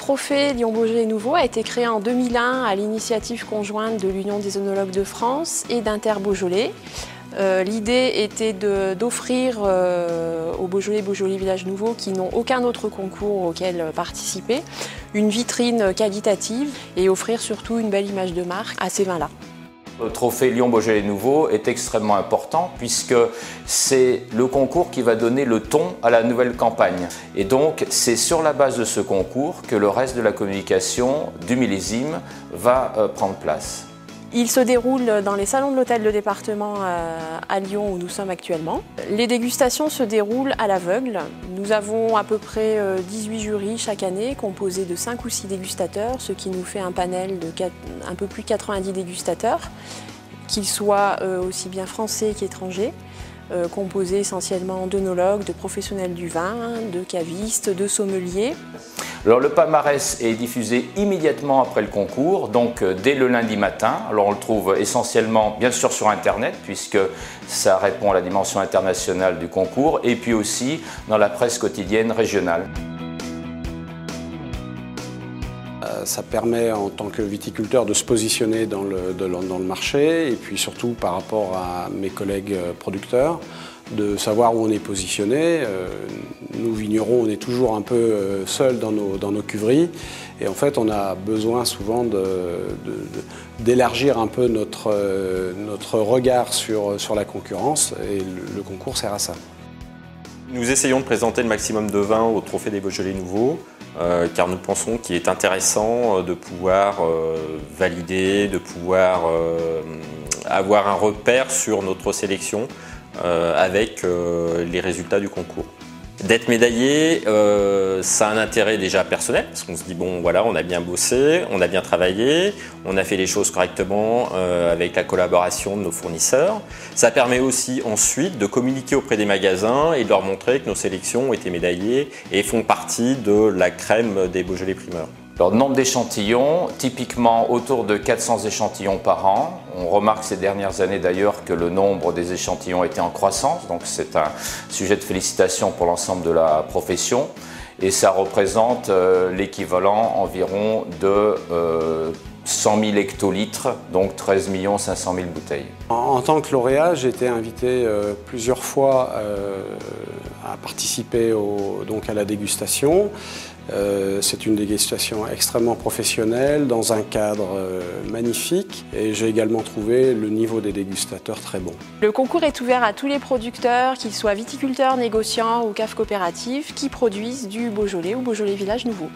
trophée Lyon Beaujolais Nouveau a été créé en 2001 à l'initiative conjointe de l'Union des œnologues de France et d'Inter Beaujolais. L'idée était d'offrir aux Beaujolais Village Nouveau qui n'ont aucun autre concours auquel participer une vitrine qualitative et offrir surtout une belle image de marque à ces vins-là. Le trophée Lyon Beaujolais Nouveau est extrêmement important puisque c'est le concours qui va donner le ton à la nouvelle campagne. Et donc c'est sur la base de ce concours que le reste de la communication du millésime va prendre place. Il se déroule dans les salons de l'hôtel de département à Lyon où nous sommes actuellement. Les dégustations se déroulent à l'aveugle. Nous avons à peu près 18 jurys chaque année composés de 5 ou 6 dégustateurs, ce qui nous fait un panel de un peu plus de 90 dégustateurs, qu'ils soient aussi bien français qu'étrangers, composés essentiellement d'œnologues, de professionnels du vin, de cavistes, de sommeliers. Alors le palmarès est diffusé immédiatement après le concours, donc dès le lundi matin. Alors on le trouve essentiellement bien sûr sur internet puisque ça répond à la dimension internationale du concours et puis aussi dans la presse quotidienne régionale. Ça permet en tant que viticulteur de se positionner dans le marché et puis surtout par rapport à mes collègues producteurs, de savoir où on est positionné. Nous vignerons, on est toujours un peu seuls dans nos cuveries et en fait on a besoin souvent d'élargir un peu notre regard sur la concurrence et le concours sert à ça. Nous essayons de présenter le maximum de vins au Trophée des Beaujolais Nouveaux car nous pensons qu'il est intéressant de pouvoir valider, de pouvoir avoir un repère sur notre sélection avec les résultats du concours. D'être médaillé, ça a un intérêt déjà personnel, parce qu'on se dit bon voilà, on a bien bossé, on a bien travaillé, on a fait les choses correctement avec la collaboration de nos fournisseurs. Ça permet aussi ensuite de communiquer auprès des magasins et de leur montrer que nos sélections ont été médaillées et font partie de la crème des Beaujolais primeurs. Alors, nombre d'échantillons, typiquement autour de 400 échantillons par an. On remarque ces dernières années d'ailleurs que le nombre des échantillons était en croissance, donc c'est un sujet de félicitations pour l'ensemble de la profession. Et ça représente l'équivalent environ de 100 000 hectolitres, donc 13 500 000 bouteilles. En tant que lauréat, j'ai été invité plusieurs fois à participer à la dégustation. C'est une dégustation extrêmement professionnelle, dans un cadre magnifique et j'ai également trouvé le niveau des dégustateurs très bon. Le concours est ouvert à tous les producteurs, qu'ils soient viticulteurs, négociants ou caves coopératives, qui produisent du Beaujolais ou Beaujolais Village Nouveau.